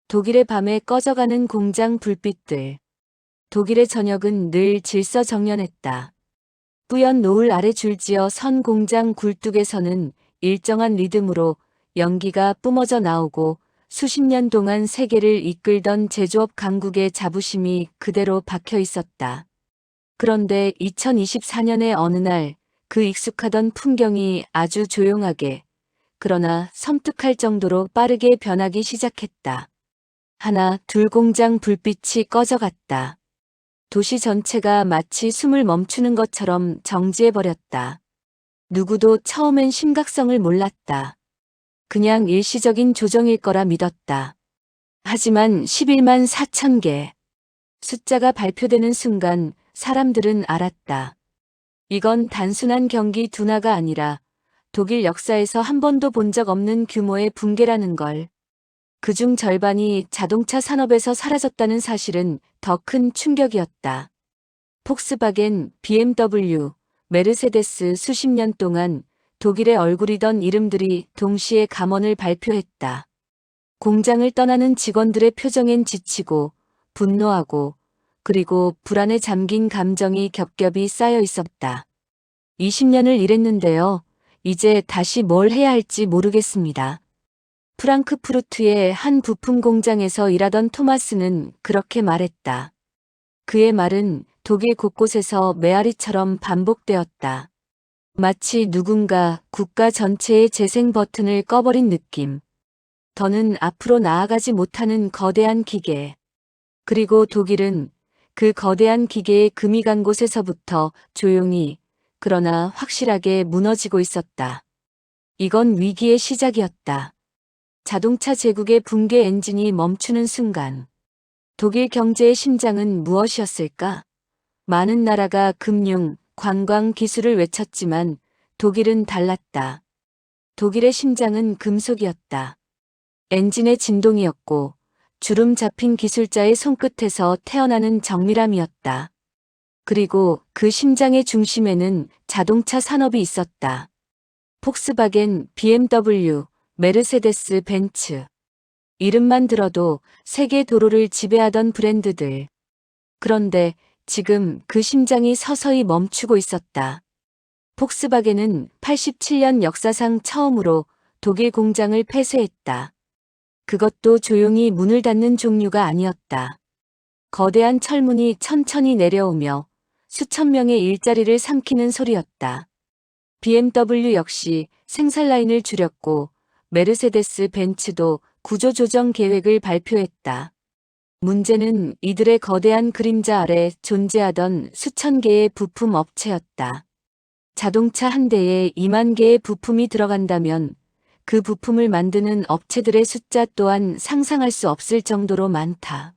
독일의 밤에 꺼져가는 공장 불빛들. 독일의 저녁은 늘 질서정연했다. 뿌연 노을 아래 줄지어 선 공장 굴뚝에서는 일정한 리듬으로 연기가 뿜어져 나오고 수십 년 동안 세계를 이끌던 제조업 강국의 자부심이 그대로 박혀 있었다. 그런데 2024년의 어느 날 그 익숙하던 풍경이 아주 조용하게, 그러나 섬뜩할 정도로 빠르게 변하기 시작했다. 하나, 둘 공장 불빛이 꺼져갔다. 도시 전체가 마치 숨을 멈추는 것처럼 정지해버렸다. 누구도 처음엔 심각성을 몰랐다. 그냥 일시적인 조정일 거라 믿었다. 하지만 11만 4천 개. 숫자가 발표되는 순간 사람들은 알았다. 이건 단순한 경기 둔화가 아니라 독일 역사에서 한 번도 본 적 없는 규모의 붕괴라는 걸. 그중 절반이 자동차 산업에서 사라졌다는 사실은 더 큰 충격이었다. 폭스바겐, BMW, 메르세데스 수십 년 동안 독일의 얼굴이던 이름들이 동시에 감언을 발표했다. 공장을 떠나는 직원들의 표정엔 지치고 분노하고 그리고 불안에 잠긴 감정이 겹겹이 쌓여 있었다. 20년을 일했는데요. 이제 다시 뭘 해야 할지 모르겠습니다. 프랑크푸르트의 한 부품 공장에서 일하던 토마스는 그렇게 말했다. 그의 말은 독일 곳곳에서 메아리처럼 반복되었다. 마치 누군가 국가 전체의 재생 버튼을 꺼버린 느낌. 더는 앞으로 나아가지 못하는 거대한 기계. 그리고 독일은 그 거대한 기계의 금이 간 곳에서부터 조용히, 그러나 확실하게 무너지고 있었다. 이건 위기의 시작이었다. 자동차 제국의 붕괴 엔진이 멈추는 순간. 독일 경제의 심장은 무엇이었을까? 많은 나라가 금융, 관광, 기술을 외쳤지만 독일은 달랐다. 독일의 심장은 금속이었다. 엔진의 진동이었고 주름 잡힌 기술자의 손끝에서 태어나는 정밀함이었다. 그리고 그 심장의 중심에는 자동차 산업이 있었다. 폭스바겐, BMW, 메르세데스 벤츠. 이름만 들어도 세계 도로를 지배하던 브랜드들. 그런데 지금 그 심장이 서서히 멈추고 있었다. 폭스바겐은 87년 역사상 처음으로 독일 공장을 폐쇄했다. 그것도 조용히 문을 닫는 종류가 아니었다. 거대한 철문이 천천히 내려오며 수천 명의 일자리를 삼키는 소리였다. BMW 역시 생산 라인을 줄였고 메르세데스 벤츠도 구조조정 계획을 발표했다. 문제는 이들의 거대한 그림자 아래 존재하던 수천 개의 부품 업체였다. 자동차 한 대에 2만 개의 부품이 들어간다면 그 부품을 만드는 업체들의 숫자 또한 상상할 수 없을 정도로 많다.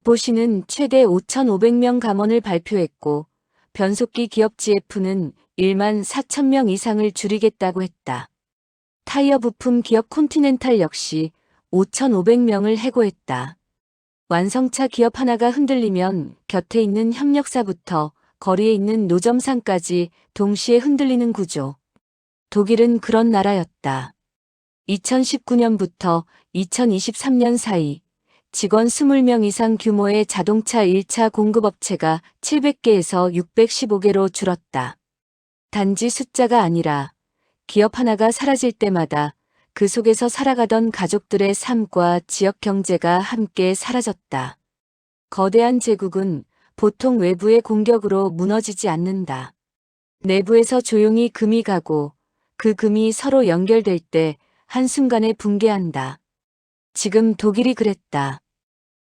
보시는 최대 5,500명 감원을 발표했고 변속기 기업 GF는 1만 4천 명 이상을 줄이겠다고 했다. 타이어 부품 기업 콘티넨탈 역시 5,500명을 해고했다. 완성차 기업 하나가 흔들리면 곁에 있는 협력사부터 거리에 있는 노점상까지 동시에 흔들리는 구조. 독일은 그런 나라였다. 2019년부터 2023년 사이 직원 20명 이상 규모의 자동차 1차 공급업체가 700개에서 615개로 줄었다. 단지 숫자가 아니라 기업 하나가 사라질 때마다 그 속에서 살아가던 가족들의 삶과 지역 경제가 함께 사라졌다. 거대한 제국은 보통 외부의 공격으로 무너지지 않는다. 내부에서 조용히 금이 가고 그 금이 서로 연결될 때 한순간에 붕괴한다. 지금 독일이 그랬다.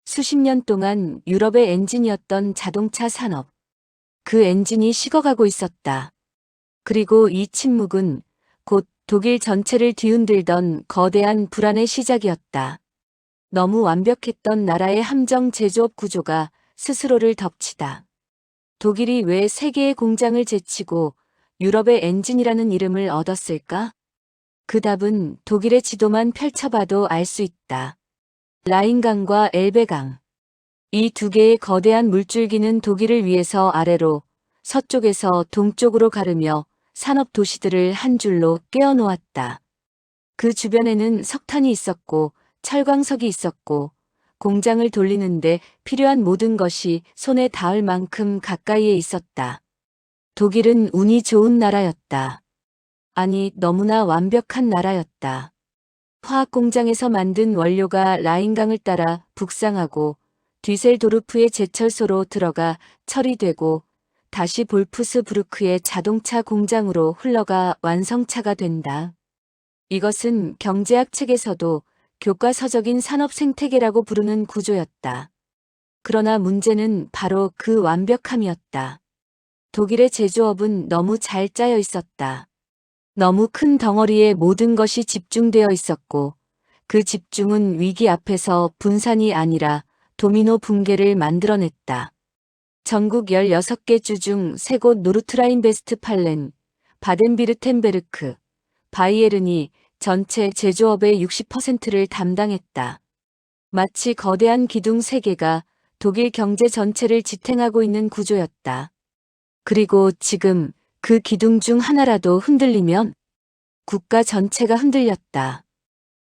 수십 년 동안 유럽의 엔진이었던 자동차 산업. 그 엔진이 식어가고 있었다. 그리고 이 침묵은 곧 독일 전체를 뒤흔들던 거대한 불안의 시작이었다. 너무 완벽했던 나라의 함정 제조업 구조가 스스로를 덮치다. 독일이 왜 세계의 공장을 제치고 유럽의 엔진이라는 이름을 얻었을까? 그 답은 독일의 지도만 펼쳐봐도 알 수 있다. 라인강과 엘베강. 이 두 개의 거대한 물줄기는 독일을 위해서 아래로, 서쪽에서 동쪽으로 가르며 산업 도시들을 한 줄로 꿰어놓았다. 그 주변에는 석탄이 있었고 철광석이 있었고 공장을 돌리는데 필요한 모든 것이 손에 닿을 만큼 가까이에 있었다. 독일은 운이 좋은 나라였다. 아니, 너무나 완벽한 나라였다. 화학 공장에서 만든 원료가 라인강을 따라 북상하고 뒤셀도르프의 제철소로 들어가 처리되고 다시 볼프스부르크의 자동차 공장으로 흘러가 완성차가 된다. 이것은 경제학 책에서도 교과서적인 산업 생태계라고 부르는 구조였다. 그러나 문제는 바로 그 완벽함이었다. 독일의 제조업은 너무 잘 짜여 있었다. 너무 큰 덩어리에 모든 것이 집중되어 있었고 그 집중은 위기 앞에서 분산이 아니라 도미노 붕괴를 만들어냈다. 전국 16개 주 중 3곳 노르트라인베스트팔렌, 바덴비르텐베르크, 바이에른이 전체 제조업의 60%를 담당했다. 마치 거대한 기둥 3개가 독일 경제 전체를 지탱하고 있는 구조였다. 그리고 지금 그 기둥 중 하나라도 흔들리면 국가 전체가 흔들렸다.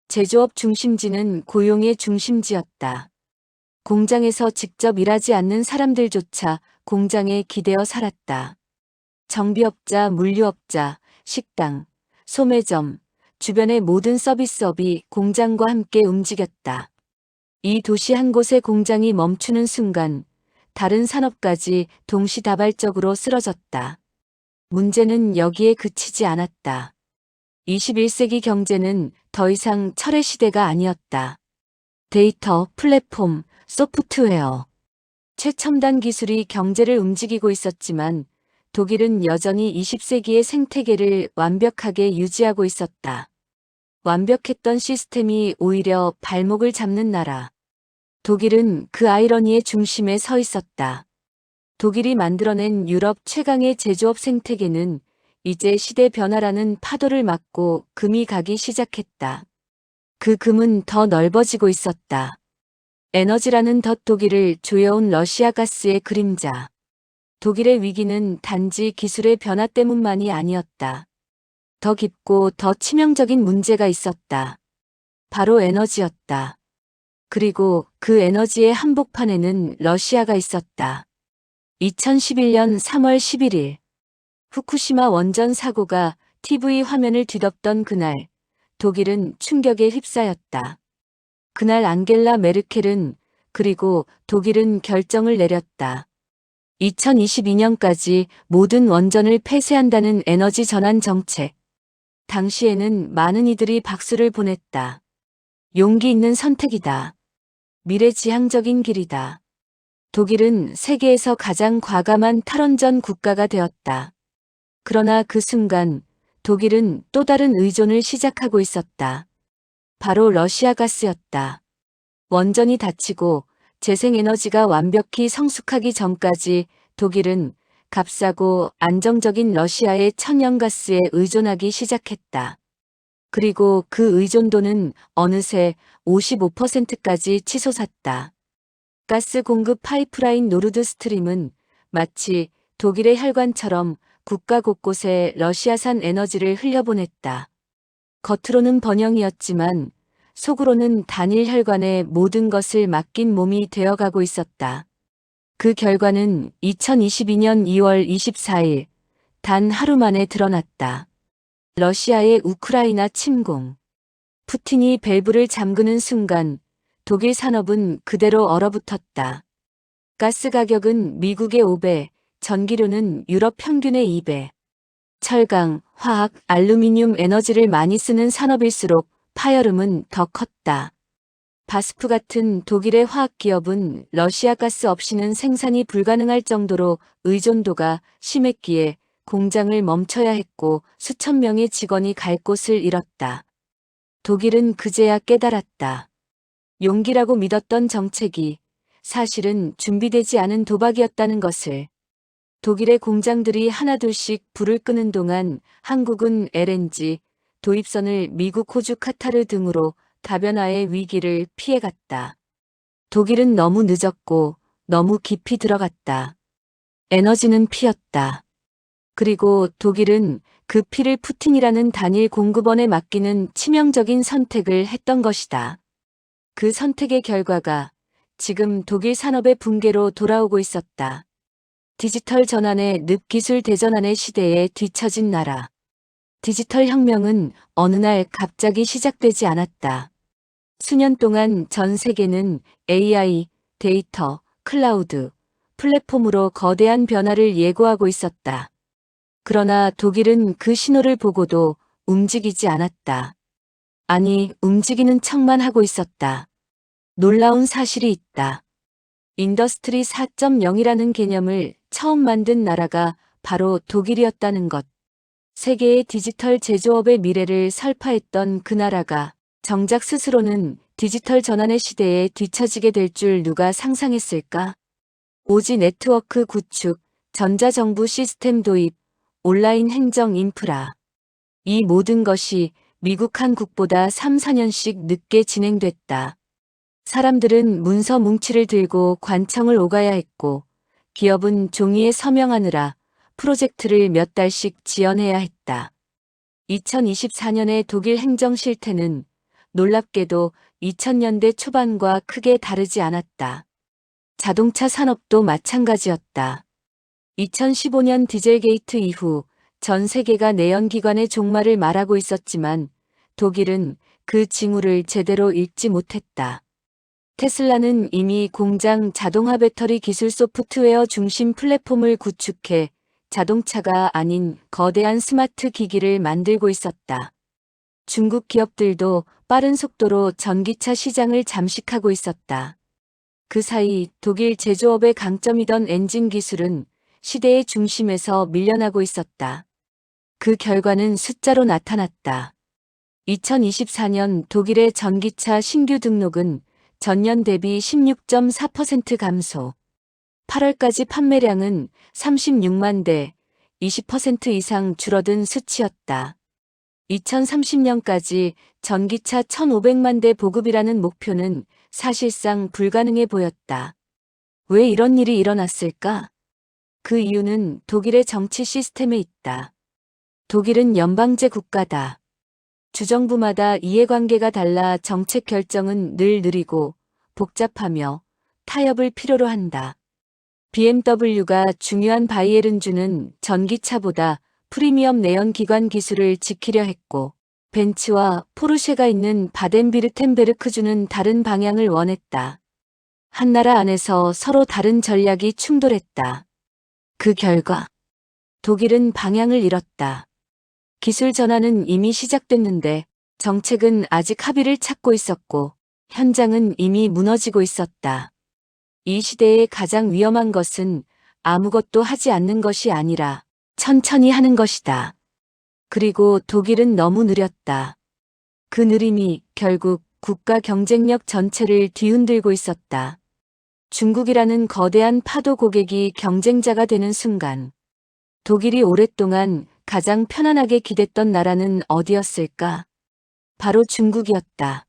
제조업 중심지는 고용의 중심지였다. 공장에서 직접 일하지 않는 사람들조차 공장에 기대어 살았다. 정비업자, 물류업자, 식당, 소매점, 주변의 모든 서비스업이 공장과 함께 움직였다. 이 도시 한 곳의 공장이 멈추는 순간 다른 산업까지 동시다발적으로 쓰러졌다. 문제는 여기에 그치지 않았다. 21세기 경제는 더 이상 철의 시대가 아니었다. 데이터, 플랫폼, 소프트웨어. 최첨단 기술이 경제를 움직이고 있었지만 독일은 여전히 20세기의 생태계를 완벽하게 유지하고 있었다. 완벽했던 시스템이 오히려 발목을 잡는 나라. 독일은 그 아이러니의 중심에 서 있었다. 독일이 만들어낸 유럽 최강의 제조업 생태계는 이제 시대 변화라는 파도를 맞고 금이 가기 시작했다. 그 금은 더 넓어지고 있었다. 에너지라는 덫 독일을 조여온 러시아 가스의 그림자. 독일의 위기는 단지 기술의 변화 때문만이 아니었다. 더 깊고 더 치명적인 문제가 있었다. 바로 에너지였다. 그리고 그 에너지의 한복판에는 러시아가 있었다. 2011년 3월 11일 후쿠시마 원전 사고가 TV 화면을 뒤덮던 그날 독일은 충격에 휩싸였다. 그날 앙겔라 메르켈은 그리고 독일은 결정을 내렸다. 2022년까지 모든 원전을 폐쇄한다는 에너지 전환 정책. 당시에는 많은 이들이 박수를 보냈다. 용기 있는 선택이다. 미래지향적인 길이다. 독일은 세계에서 가장 과감한 탈원전 국가가 되었다. 그러나 그 순간 독일은 또 다른 의존을 시작하고 있었다. 바로 러시아 가스였다. 원전이 닫히고 재생에너지가 완벽히 성숙하기 전까지 독일은 값싸고 안정적인 러시아의 천연가스에 의존하기 시작했다. 그리고 그 의존도는 어느새 55%까지 치솟았다. 가스 공급 파이프라인 노르드 스트림은 마치 독일의 혈관처럼 국가 곳곳에 러시아산 에너지를 흘려보냈다. 겉으로는 번영이었지만 속으로는 단일 혈관에 모든 것을 맡긴 몸이 되어가고 있었다. 그 결과는 2022년 2월 24일 단 하루 만에 드러났다. 러시아의 우크라이나 침공. 푸틴이 밸브를 잠그는 순간 독일 산업은 그대로 얼어붙었다. 가스 가격은 미국의 5배, 전기료는 유럽 평균의 2배. 철강, 화학, 알루미늄 에너지를 많이 쓰는 산업일수록 파열음은 더 컸다. 바스프 같은 독일의 화학 기업은 러시아 가스 없이는 생산이 불가능할 정도로 의존도가 심했기에 공장을 멈춰야 했고 수천 명의 직원이 갈 곳을 잃었다. 독일은 그제야 깨달았다. 용기라고 믿었던 정책이 사실은 준비되지 않은 도박이었다는 것을. 독일의 공장들이 하나둘씩 불을 끄는 동안 한국은 LNG, 도입선을 미국, 호주, 카타르 등으로 다변화의 위기를 피해갔다. 독일은 너무 늦었고 너무 깊이 들어갔다. 에너지는 피었다. 그리고 독일은 그 피를 푸틴이라는 단일 공급원에 맡기는 치명적인 선택을 했던 것이다. 그 선택의 결과가 지금 독일 산업의 붕괴로 돌아오고 있었다. 디지털 전환의 늪기술 대전환의 시대에 뒤처진 나라. 디지털 혁명은 어느 날 갑자기 시작되지 않았다. 수년 동안 전 세계는 AI, 데이터, 클라우드, 플랫폼으로 거대한 변화를 예고하고 있었다. 그러나 독일은 그 신호를 보고도 움직이지 않았다. 아니, 움직이는 척만 하고 있었다. 놀라운 사실이 있다. 인더스트리 4.0이라는 개념을 처음 만든 나라가 바로 독일이었다는 것. 세계의 디지털 제조업의 미래를 설파했던 그 나라가 정작 스스로는 디지털 전환의 시대에 뒤처지게 될 줄 누가 상상했을까? 오지 네트워크 구축, 전자정부 시스템 도입, 온라인 행정 인프라. 이 모든 것이 미국 한국보다 3, 4년씩 늦게 진행됐다. 사람들은 문서 뭉치를 들고 관청을 오가야 했고, 기업은 종이에 서명하느라 프로젝트를 몇 달씩 지연해야 했다. 2024년의 독일 행정 실태는 놀랍게도 2000년대 초반과 크게 다르지 않았다. 자동차 산업도 마찬가지였다. 2015년 디젤게이트 이후 전 세계가 내연기관의 종말을 말하고 있었지만 독일은 그 징후를 제대로 읽지 못했다. 테슬라는 이미 공장 자동화 배터리 기술 소프트웨어 중심 플랫폼을 구축해 자동차가 아닌 거대한 스마트 기기를 만들고 있었다. 중국 기업들도 빠른 속도로 전기차 시장을 잠식하고 있었다. 그 사이 독일 제조업의 강점이던 엔진 기술은 시대의 중심에서 밀려나고 있었다. 그 결과는 숫자로 나타났다. 2024년 독일의 전기차 신규 등록은 전년 대비 16.4% 감소. 8월까지 판매량은 36만 대, 20% 이상 줄어든 수치였다. 2030년까지 전기차 1,500만 대 보급이라는 목표는 사실상 불가능해 보였다. 왜 이런 일이 일어났을까? 그 이유는 독일의 정치 시스템에 있다. 독일은 연방제 국가다. 주정부마다 이해관계가 달라 정책 결정은 늘 느리고 복잡하며 타협을 필요로 한다. BMW가 중요한 바이에른주는 전기차보다 프리미엄 내연기관 기술을 지키려 했고, 벤츠와 포르쉐가 있는 바덴비르텐베르크주는 다른 방향을 원했다. 한 나라 안에서 서로 다른 전략이 충돌했다. 그 결과 독일은 방향을 잃었다. 기술 전환은 이미 시작됐는데 정책은 아직 합의를 찾고 있었고 현장은 이미 무너지고 있었다. 이 시대의 가장 위험한 것은 아무것도 하지 않는 것이 아니라 천천히 하는 것이다. 그리고 독일은 너무 느렸다. 그 느림이 결국 국가 경쟁력 전체를 뒤흔들고 있었다. 중국이라는 거대한 파도 고객이 경쟁자가 되는 순간 독일이 오랫동안 가장 편안하게 기댔던 나라는 어디였을까? 바로 중국이었다.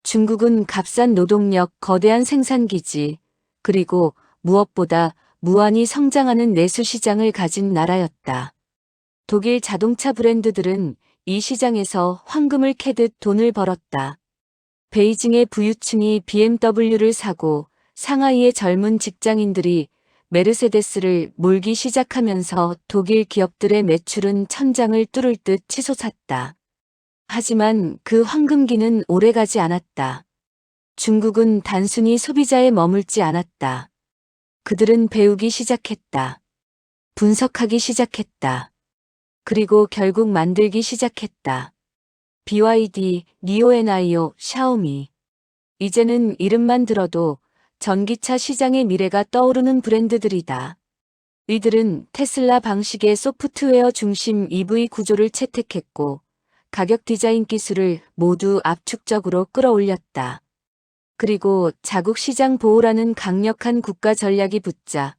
중국은 값싼 노동력, 거대한 생산기지, 그리고 무엇보다 무한히 성장하는 내수 시장을 가진 나라였다. 독일 자동차 브랜드들은 이 시장에서 황금을 캐듯 돈을 벌었다. 베이징의 부유층이 BMW를 사고 상하이의 젊은 직장인들이 메르세데스를 몰기 시작하면서 독일 기업들의 매출은 천장을 뚫을 듯 치솟았다. 하지만 그 황금기는 오래가지 않았다. 중국은 단순히 소비자에 머물지 않았다. 그들은 배우기 시작했다. 분석하기 시작했다. 그리고 결국 만들기 시작했다. BYD, 니오&아이오, 샤오미. 이제는 이름만 들어도 전기차 시장의 미래가 떠오르는 브랜드들이다. 이들은 테슬라 방식의 소프트웨어 중심 EV 구조를 채택했고 가격 디자인 기술을 모두 압축적으로 끌어올렸다. 그리고 자국 시장 보호라는 강력한 국가 전략이 붙자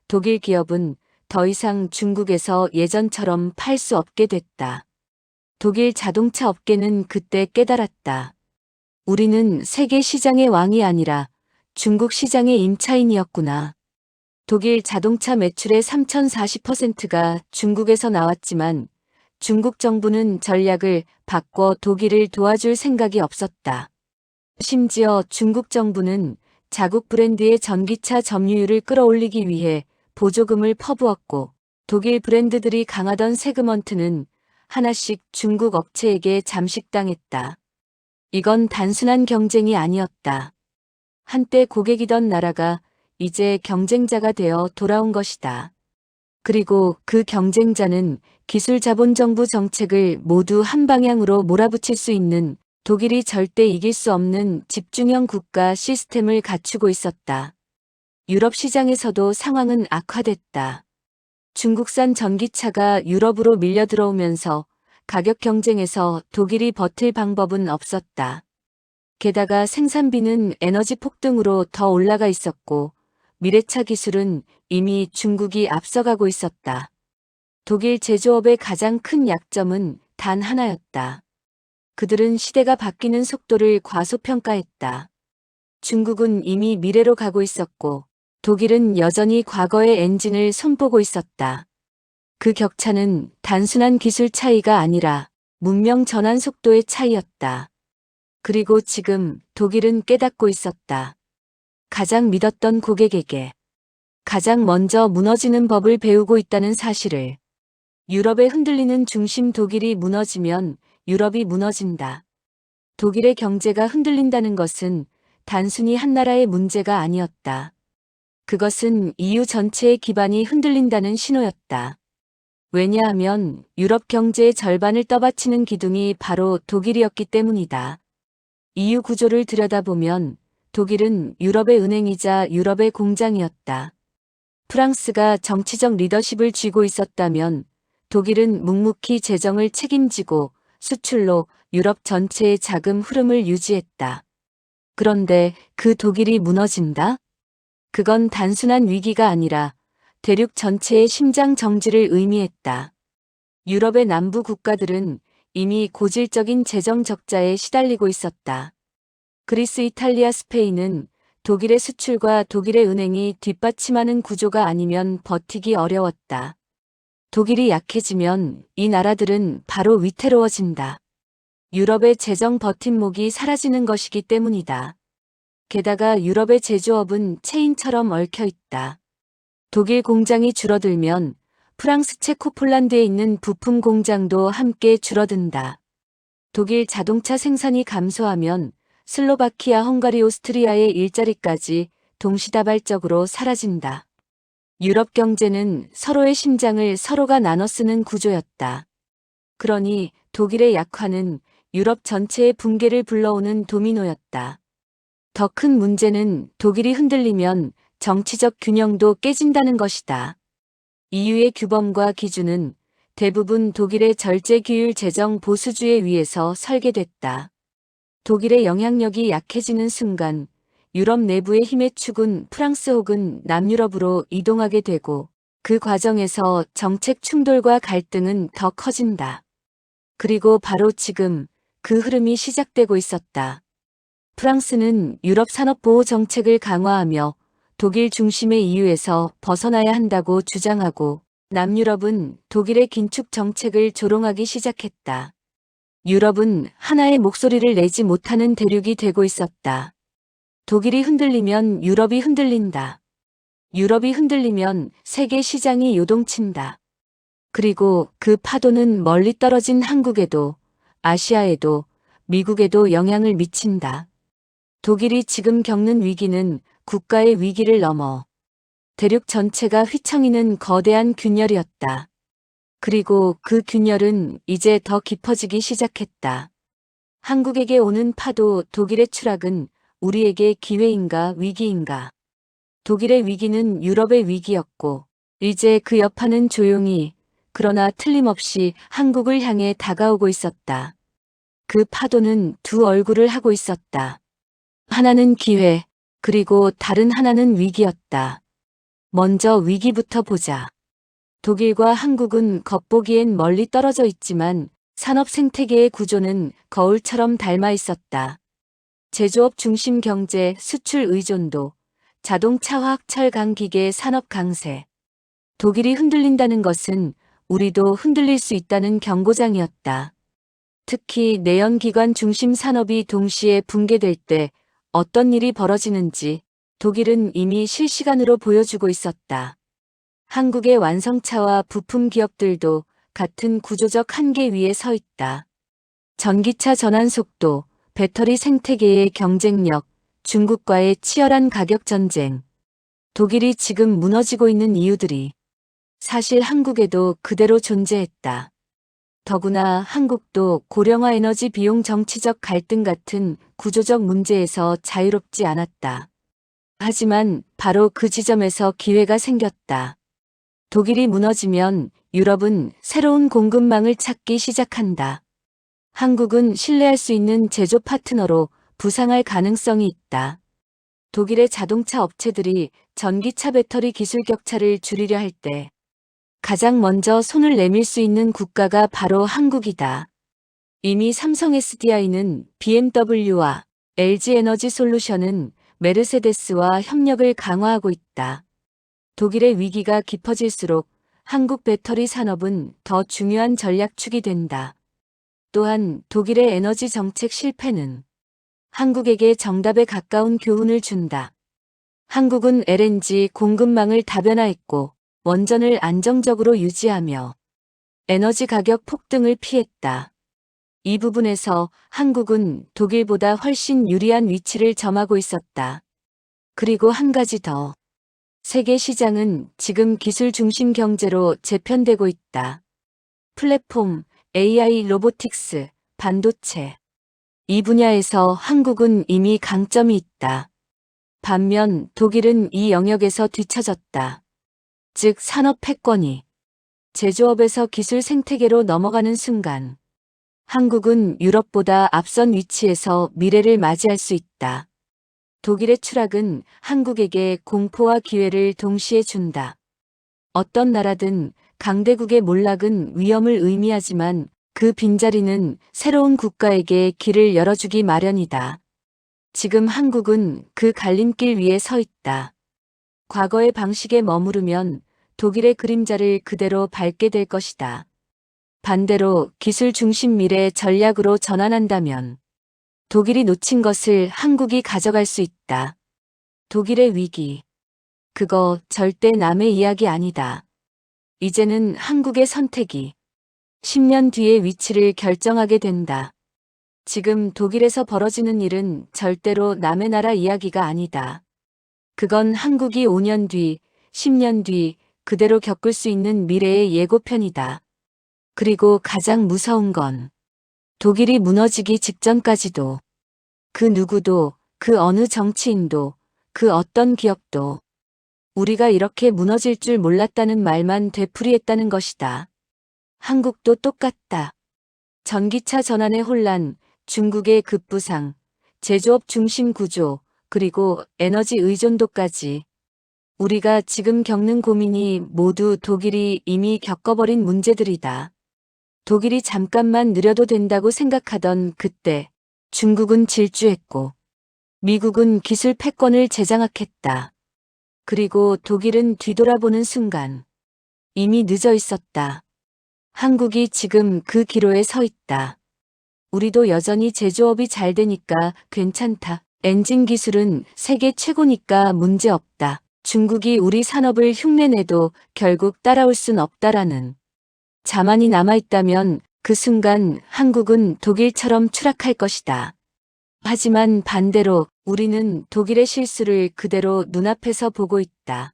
독일 기업은 더 이상 중국에서 예전처럼 팔 수 없게 됐다. 독일 자동차 업계는 그때 깨달았다. 우리는 세계 시장의 왕이 아니라 중국 시장의 임차인이었구나. 독일 자동차 매출의 3040%가 중국에서 나왔지만 중국 정부는 전략을 바꿔 독일을 도와줄 생각이 없었다. 심지어 중국 정부는 자국 브랜드의 전기차 점유율을 끌어올리기 위해 보조금을 퍼부었고 독일 브랜드들이 강하던 세그먼트는 하나씩 중국 업체에게 잠식당했다. 이건 단순한 경쟁이 아니었다. 한때 고객이던 나라가 이제 경쟁자가 되어 돌아온 것이다. 그리고 그 경쟁자는 기술 자본 정부 정책을 모두 한 방향으로 몰아붙일 수 있는 독일이 절대 이길 수 없는 집중형 국가 시스템을 갖추고 있었다. 유럽 시장에서도 상황은 악화됐다. 중국산 전기차가 유럽으로 밀려 들어오면서 가격 경쟁에서 독일이 버틸 방법은 없었다. 게다가 생산비는 에너지 폭등으로 더 올라가 있었고 미래차 기술은 이미 중국이 앞서가고 있었다. 독일 제조업의 가장 큰 약점은 단 하나였다. 그들은 시대가 바뀌는 속도를 과소평가했다. 중국은 이미 미래로 가고 있었고 독일은 여전히 과거의 엔진을 손보고 있었다. 그 격차는 단순한 기술 차이가 아니라 문명 전환 속도의 차이였다. 그리고 지금 독일은 깨닫고 있었다. 가장 믿었던 고객에게 가장 먼저 무너지는 법을 배우고 있다는 사실을. 유럽의 흔들리는 중심 독일이 무너지면 유럽이 무너진다. 독일의 경제가 흔들린다는 것은 단순히 한 나라의 문제가 아니었다. 그것은 EU 전체의 기반이 흔들린다는 신호였다. 왜냐하면 유럽 경제의 절반을 떠받치는 기둥이 바로 독일이었기 때문이다. EU 구조를 들여다보면 독일은 유럽의 은행이자 유럽의 공장이었다. 프랑스가 정치적 리더십을 쥐고 있었다면 독일은 묵묵히 재정을 책임지고 수출로 유럽 전체의 자금 흐름을 유지했다. 그런데 그 독일이 무너진다? 그건 단순한 위기가 아니라 대륙 전체의 심장 정지를 의미했다. 유럽의 남부 국가들은 이미 고질적인 재정 적자에 시달리고 있었다. 그리스, 이탈리아, 스페인은 독일의 수출과 독일의 은행이 뒷받침하는 구조가 아니면 버티기 어려웠다. 독일이 약해지면 이 나라들은 바로 위태로워진다. 유럽의 재정 버팀목이 사라지는 것이기 때문이다. 게다가 유럽의 제조업은 체인처럼 얽혀 있다. 독일 공장이 줄어들면 프랑스, 체코, 폴란드에 있는 부품 공장도 함께 줄어든다. 독일 자동차 생산이 감소하면 슬로바키아, 헝가리, 오스트리아의 일자리까지 동시다발적으로 사라진다. 유럽 경제는 서로의 심장을 서로가 나눠 쓰는 구조였다. 그러니 독일의 약화는 유럽 전체의 붕괴를 불러오는 도미노였다. 더 큰 문제는 독일이 흔들리면 정치적 균형도 깨진다는 것이다. EU의 규범과 기준은 대부분 독일의 절제규율 재정 보수주의 위에서 설계됐다. 독일의 영향력이 약해지는 순간 유럽 내부의 힘의 축은 프랑스 혹은 남유럽으로 이동하게 되고 그 과정에서 정책 충돌과 갈등은 더 커진다. 그리고 바로 지금 그 흐름이 시작되고 있었다. 프랑스는 유럽 산업보호 정책을 강화하며 독일 중심의 EU에서 벗어나야 한다고 주장하고 남유럽은 독일의 긴축 정책을 조롱하기 시작했다. 유럽은 하나의 목소리를 내지 못하는 대륙이 되고 있었다. 독일이 흔들리면 유럽이 흔들린다. 유럽이 흔들리면 세계 시장이 요동친다. 그리고 그 파도는 멀리 떨어진 한국에도, 아시아에도, 미국에도 영향을 미친다. 독일이 지금 겪는 위기는 국가의 위기를 넘어 대륙 전체가 휘청이는 거대한 균열이었다. 그리고 그 균열은 이제 더 깊어지기 시작했다. 한국에게 오는 파도, 독일의 추락은 우리에게 기회인가 위기인가? 독일의 위기는 유럽의 위기였고 이제 그 여파는 조용히 그러나 틀림없이 한국을 향해 다가오고 있었다. 그 파도는 두 얼굴을 하고 있었다. 하나는 기회, 그리고 다른 하나는 위기였다. 먼저 위기부터 보자. 독일과 한국은 겉보기엔 멀리 떨어져 있지만 산업 생태계의 구조는 거울처럼 닮아 있었다. 제조업 중심 경제, 수출 의존도, 자동차, 화학, 철강, 기계, 산업 강세. 독일이 흔들린다는 것은 우리도 흔들릴 수 있다는 경고장이었다. 특히 내연기관 중심 산업이 동시에 붕괴될 때 어떤 일이 벌어지는지 독일은 이미 실시간으로 보여주고 있었다. 한국의 완성차와 부품 기업들도 같은 구조적 한계 위에 서 있다. 전기차 전환 속도, 배터리 생태계의 경쟁력, 중국과의 치열한 가격 전쟁. 독일이 지금 무너지고 있는 이유들이 사실 한국에도 그대로 존재했다. 더구나 한국도 고령화 에너지 비용 정치적 갈등 같은 구조적 문제에서 자유롭지 않았다. 하지만 바로 그 지점에서 기회가 생겼다. 독일이 무너지면 유럽은 새로운 공급망을 찾기 시작한다. 한국은 신뢰할 수 있는 제조 파트너로 부상할 가능성이 있다. 독일의 자동차 업체들이 전기차 배터리 기술 격차를 줄이려 할 때 가장 먼저 손을 내밀 수 있는 국가가 바로 한국이다. 이미 삼성 SDI는 BMW와 LG 에너지 솔루션은 메르세데스와 협력을 강화하고 있다. 독일의 위기가 깊어질수록 한국 배터리 산업은 더 중요한 전략축이 된다. 또한 독일의 에너지 정책 실패는 한국에게 정답에 가까운 교훈을 준다. 한국은 LNG 공급망을 다변화했고 원전을 안정적으로 유지하며 에너지 가격 폭등을 피했다. 이 부분에서 한국은 독일보다 훨씬 유리한 위치를 점하고 있었다. 그리고 한 가지 더. 세계 시장은 지금 기술 중심 경제로 재편되고 있다. 플랫폼, AI, 로보틱스, 반도체. 이 분야에서 한국은 이미 강점이 있다. 반면 독일은 이 영역에서 뒤처졌다. 즉 산업 패권이 제조업에서 기술 생태계로 넘어가는 순간 한국은 유럽보다 앞선 위치에서 미래를 맞이할 수 있다. 독일의 추락은 한국에게 공포와 기회를 동시에 준다. 어떤 나라든 강대국의 몰락은 위험을 의미하지만 그 빈자리는 새로운 국가에게 길을 열어주기 마련이다. 지금 한국은 그 갈림길 위에 서 있다. 과거의 방식에 머무르면 독일의 그림자를 그대로 밟게 될 것이다. 반대로 기술 중심 미래 전략으로 전환한다면 독일이 놓친 것을 한국이 가져갈 수 있다. 독일의 위기. 그거 절대 남의 이야기 아니다. 이제는 한국의 선택이 10년 뒤의 위치를 결정하게 된다. 지금 독일에서 벌어지는 일은 절대로 남의 나라 이야기가 아니다. 그건 한국이 5년 뒤, 10년 뒤 그대로 겪을 수 있는 미래의 예고편이다. 그리고 가장 무서운 건 독일이 무너지기 직전까지도 그 누구도, 그 어느 정치인도, 그 어떤 기업도 우리가 이렇게 무너질 줄 몰랐다는 말만 되풀이했다는 것이다. 한국도 똑같다. 전기차 전환의 혼란, 중국의 급부상, 제조업 중심 구조, 그리고 에너지 의존도까지 우리가 지금 겪는 고민이 모두 독일이 이미 겪어버린 문제들이다. 독일이 잠깐만 느려도 된다고 생각하던 그때 중국은 질주했고 미국은 기술 패권을 재장악했다. 그리고 독일은 뒤돌아보는 순간 이미 늦어 있었다. 한국이 지금 그 기로에 서 있다. 우리도 여전히 제조업이 잘 되니까 괜찮다. 엔진 기술은 세계 최고니까 문제 없다. 중국이 우리 산업을 흉내내도 결국 따라올 순 없다라는 자만이 남아있다면 그 순간 한국은 독일처럼 추락할 것이다. 하지만 반대로 우리는 독일의 실수를 그대로 눈앞에서 보고 있다.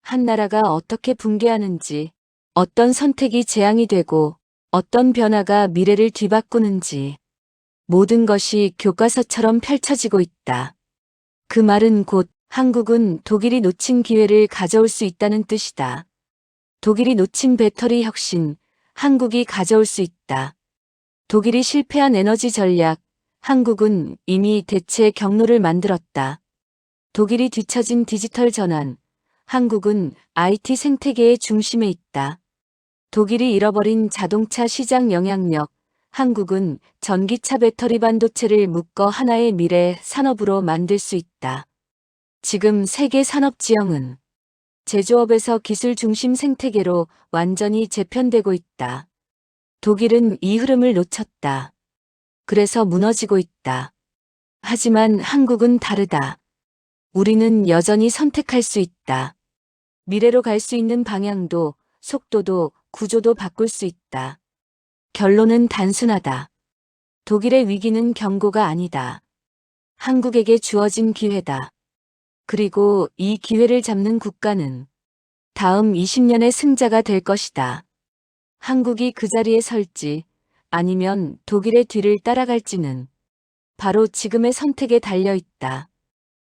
한 나라가 어떻게 붕괴하는지, 어떤 선택이 재앙이 되고 어떤 변화가 미래를 뒤바꾸는지 모든 것이 교과서처럼 펼쳐지고 있다. 그 말은 곧 한국은 독일이 놓친 기회를 가져올 수 있다는 뜻이다. 독일이 놓친 배터리 혁신, 한국이 가져올 수 있다. 독일이 실패한 에너지 전략, 한국은 이미 대체 경로를 만들었다. 독일이 뒤처진 디지털 전환, 한국은 IT 생태계의 중심에 있다. 독일이 잃어버린 자동차 시장 영향력, 한국은 전기차 배터리 반도체를 묶어 하나의 미래 산업으로 만들 수 있다. 지금 세계 산업 지형은 제조업에서 기술 중심 생태계로 완전히 재편되고 있다. 독일은 이 흐름을 놓쳤다. 그래서 무너지고 있다. 하지만 한국은 다르다. 우리는 여전히 선택할 수 있다. 미래로 갈 수 있는 방향도, 속도도, 구조도 바꿀 수 있다. 결론은 단순하다. 독일의 위기는 경고가 아니다. 한국에게 주어진 기회다. 그리고 이 기회를 잡는 국가는 다음 20년의 승자가 될 것이다. 한국이 그 자리에 설지 아니면 독일의 뒤를 따라갈지는 바로 지금의 선택에 달려 있다.